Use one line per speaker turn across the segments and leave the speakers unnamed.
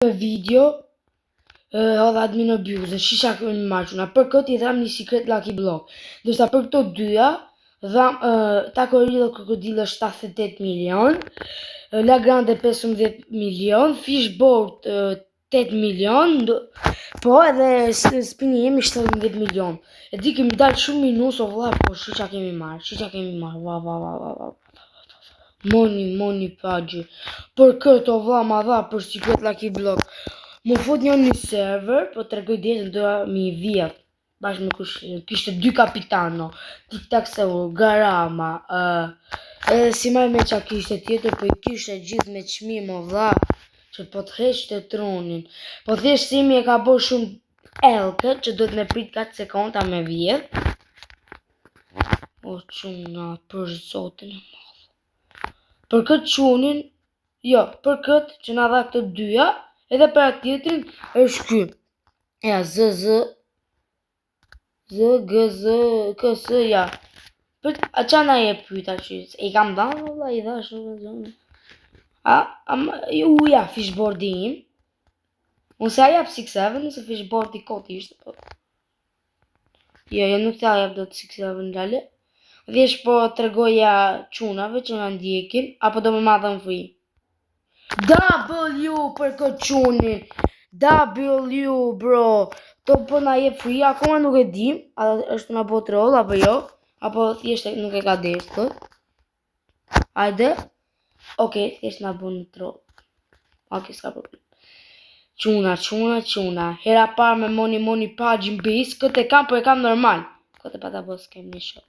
video edhe admin abuse, shisha kemi marrë për këtë I dham një secret lucky block. Ndërsa për këto dyja dham Takorilo Krokodilo 78 milion, La Grande 15 milion, Fishboard 8 milion, po edhe spini jemi 17 milion. E di kemi dalë shumë minus o vlla, po shisha kemi marrë, va. Moni pagji. Për këtë o vlla ma dha për secret lucky block. Mu fut një server, po të regoj djetën doja mi vjet. Bashkë me kush, kishte 2 kapitano, Tic-Tac Seur, Garama, edhe si maj me qa kishte tjetër, po I kishte gjithë me çmim o vlla, që po të heqte tronin. Po thjesht Simi e ka bo shumë elke, që duhet me prit 4 sekonda me vjet. O quna, për zotin e madh. Për këtë qunin, jo, për këtë që na dha këtë dyja, edhe për atë tjetrin është ky. Ja, ja. A qa na je pyta që I kam dhanë, valla, I dha shumë. Ja, fishboardi im. Unë se a jap 6-7, nëse fishboardi koti ishte. Jo, nuk ta jap do të 6-7 lale. Thjesht po të regoja qunave që na ndjekin, apo do me madhe në free. W për këtë qunin. W bro. To po na jep free, akoma nuk e dim, a është na bo troll apo jo, apo thjesht nuk e ka desh thot. Hajde. Okej, thjesht na bën troll. Okej, s'ka problem. Quna. Hera par me moni pagin bis, këtë e kam, po e kam normal. Këtë e pata bos kem një shok.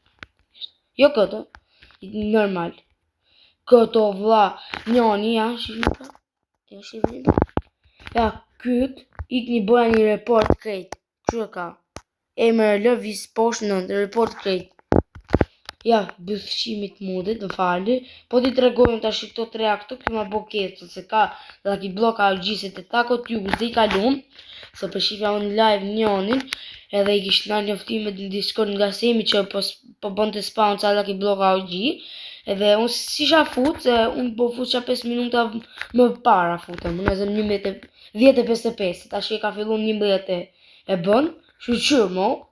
Jo këtë, normal. Këto vlla, njoni ja, shifrin. Ja, kyt, ikni boja një report krejt. Kështu e ka. Emër lëvis poshtë 9, report krejt. Ja, bëfshimit mundit, më fali. Po ti të regojnë të ashtë këto 3 këto, kjo ma bo ketë, se ka lucky block a gjisit e tako t'jus dhe I kalum, se për shifja unë live njonin, edhe I kishtë nga njoftimet në Discord nga Semi që po bënd të spawn ca lucky block a gjit. Edhe unë si sha fut, se unë po fut qa 5 minuta më para futëm, unë e zëm 10:55, ta që ka fillun 11 e bën, shqyqyr mo.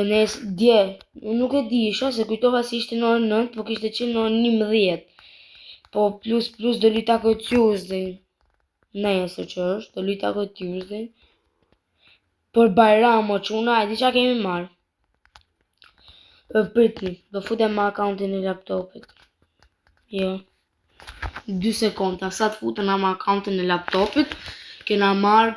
Nes dje, unë nuk e di isha, se kujtova si ishte në orën 9, po kishte qenë në orën 11. Po plus do luta këtë Tuesday. Nesër që është, do luta këtë Tuesday. Për Bajram o quna, e di qa kemi marrë. Pritni, do futem me akauntin e laptopit. Jo. 2 sekonda, sa të futem me akauntin e laptopit, kena marrë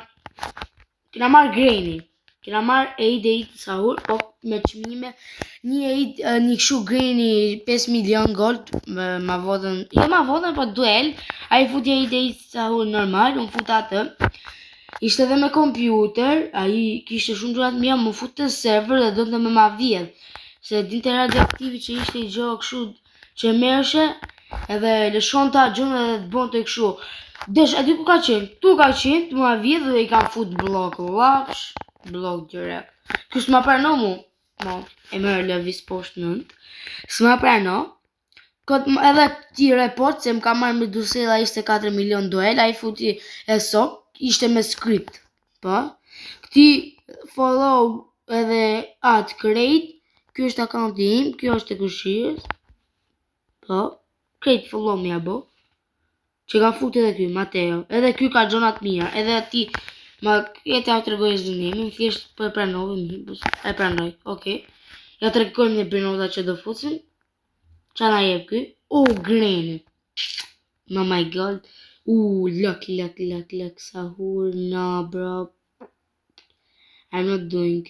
Grainy. Kena marrë Eid sahur, po me çmime, një këshu Grainy 5 milion gold, ma vodhen, po duel, a I futi Eid sahur normal, unë futa atë. Ishte edhe me kompjuter, a I kishte shumë gjurat mija, më futë të server dhe do të me ma vjedh. Se dinte radioaktivi që ishte I gjohë këshu që mershe, edhe lëshon ta gjohën edhe të bon të këshu. Desh, ati ku ka qenë? Tu ka qenë, të ma vjedh dhe I kam fut blok, lapsh, blok direkt. Kjo s'ma prano mu, e mërë lëvis poshtë 9, s'ma prano, edhe ti report se m'ka marrë me Dusela ishte 4 milion duel, a I futi e sok, ishte me script, po. Këti follow edhe add create, kjo është akaunti im, kjo është e këshirës, po, create follow mi abo, që ka fut edhe kjo, Mateo, edhe kjo ka gjonat mija, edhe ati, ma jetë ja të regoj e zënimin, thjesht për e pranove mi, e pranoj, okej. Ja të regojmë në prinota që do futsin, qa na jep kjo, Grainy, oh my god, luck, sahur, no bro, I'm not doing.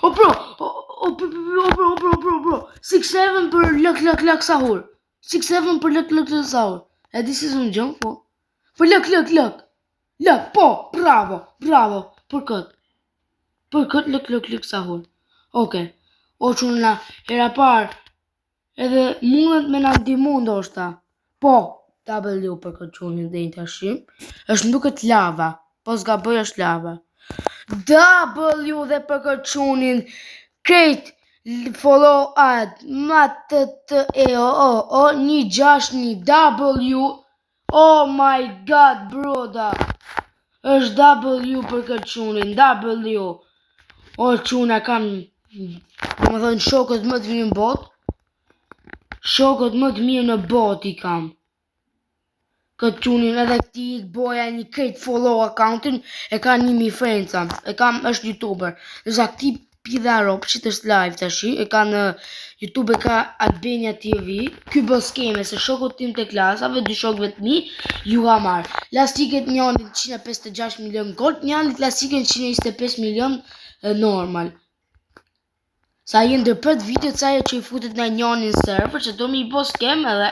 Oh bro, 6-7 për luck sahur. 6-7 për luck sahur. E di si zonë gjën, po. Për luck. Luck, po, bravo. Për këtë luck sahur. Oke. O quna, hera par. Edhe mundet me na ndihmu ndoshta. Po, W për këtë qunin dhe intashim. është nduket lava. Po s'ga bëj është lava. W dhe për këtë qunin krejt follow add 161W Oh my god, broda. është W për këtë qunin, W. O quna kanë, do më thënë, shokët më të mirë në botë. Shokët më të mirë në botë i kam. Këtë qunin edhe këti i boja një krejt follow accountin, e ka 1000 friendsa, e kam është youtuber. Nësa këti pidha ropë që të është live të shi, e ka në YouTube e ka Albania TV, ky bës skeme se shokët tim të klasave, 2 shokëve të mi, ju ka marrë. Lastiket njënit 156 milion gold, njënit lastiket 125 milion normal. Sa jenë ndërpret videot sa që i futet në njënin server, që do mi i bës skeme edhe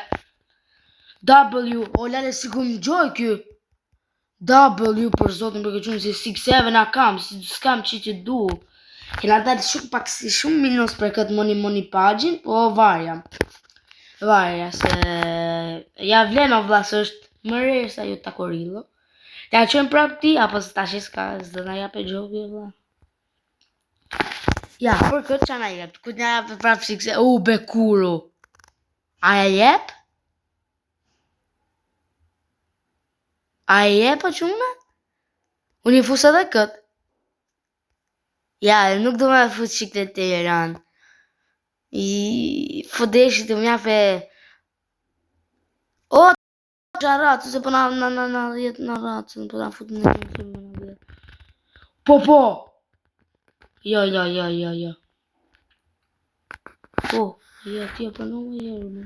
W, o lale si ku më gjoj kjo W për zotën për këqunë si 6-7 a kam, si s'kam që që du. Kena dalë shumë pak si shumë minus për këtë moni pagin, po varja. Varja, se ja vlen o vla së është më rejë sa ju takorillo. Ja qënë prap ti, apo së tash s'ka, s'dë na jape gjovi o vla. Ja, për këtë që na jep, këtë na jape prap sikse, bekuru. Aja jep? A e po qume? Unë i fusë edhe këtë. Ja, nuk do me fusë qikë të Iran. I fëdeshit të mjafe... O, të ratë, se po na jetë në ratë, se po na futë në një. Po. Jo. Po, jo, tja për në më jërë, në.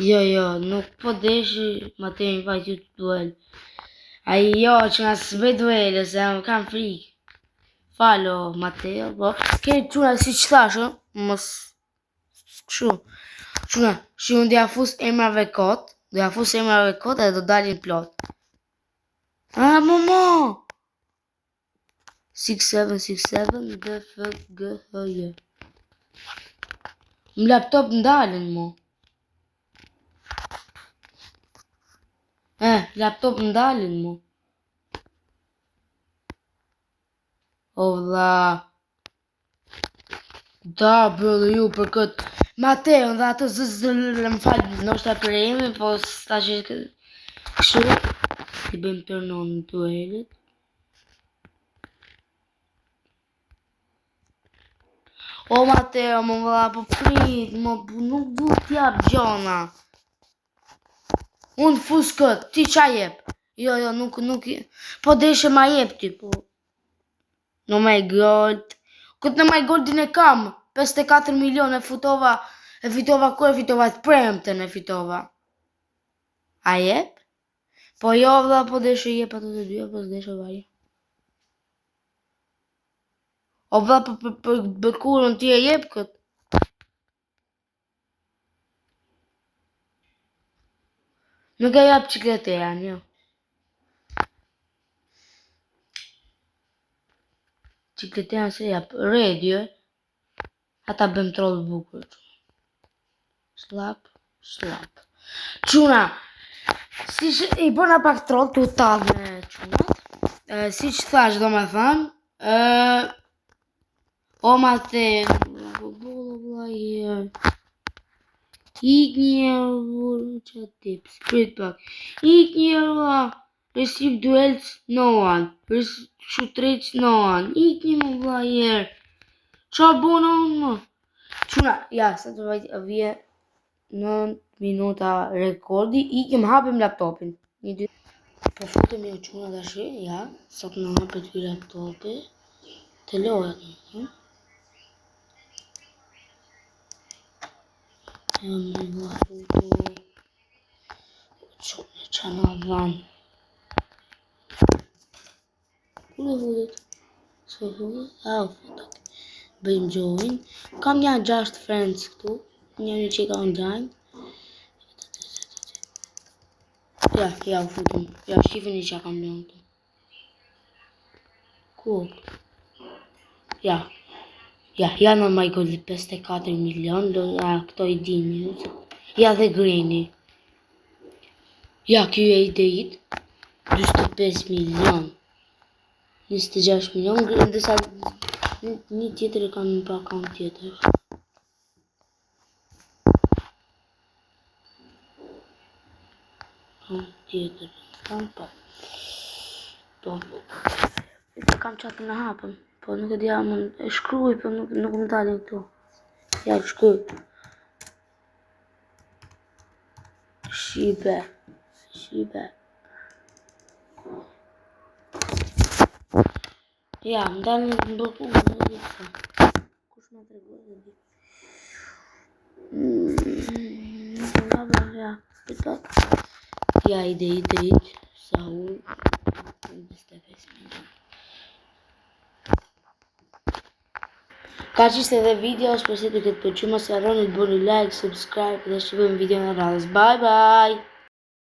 Jo, nuk po deshi ma te një fajt ju të duel. Jo, që nga së bëj duele, se më kam frikë. Falo, Mateo, po. Kërë quna, si që thashë, mos... Këshu. Quna, që unë dhe afus emrave kot, e do dalin plot. Momo! 6767, DFGHJ. Më laptop ndalin, mo. Laptop ndalin, mo. O vla. W për këtë. Mateo, dhe atë më falë, në është për emi, po s'ta që këshu. Ti bëjmë tërnon në duelit. O Mateo, më vla, po prit, nuk du t'jap gjona. Unë fus këtë, ti qa jep? Jo, nuk, po deshe ma jep ti, po. No my god. Këtë në my godin e kam, 54 milion e fitova të premten e fitova. A jep? Po jo vla, po deshe jep ato të dyja, po s'deshe vaje. O vla, për bëkurën ti e jep këtë. Nuk e jap qiklete janë, jo. Qiklete janë se jap radio, ata bëm troll bukur. Slap. Quna, si që i bëna pak troll të utadh me qunat, si që thash do me thanë, o ma the, ik një që tips, prit pak, ik një receive duels no one, shoot rates no one, ik një më vlajer, qa bona unë më? Quna, ja, sa të vajtë avje 9 minuta rekordi, ikim hapim laptopin. Po futem jo quna dhe shi, ja, sot në hapet ky laptopi, të lohet, Më nga futu, qune qa nga dhanë. Kule futet? Së futet? U futet. Bëjmë join. Kam një 6 friends këtu, njëri që ka online. Ja, u futëm. Ja, shifën që kam lënë të. Cool. Ja, janë në my god 54 milion, këto i dini. Ja, dhe Granny. Ja, kjo e i dhejit. 25 milion. 26 milion, ndërsa një tjetër e kam në pa account tjetër. Tjetër. Po. Kam qatë në hapën. Po nuk e dija, e shkruaj, po nuk më dalin këtu. Ja, shkruaj. Shqipe. Ja, më dalin në bloku, nuk e di këta. Kush më tregoi dhe di. Ja, pitat. Ja, ide. Saul. 25 minuta. Ka që ishte edhe video, shpesit të këtë përqy, mos harroni të bëni like, subscribe dhe shqipojmë video në radhës. Bye bye!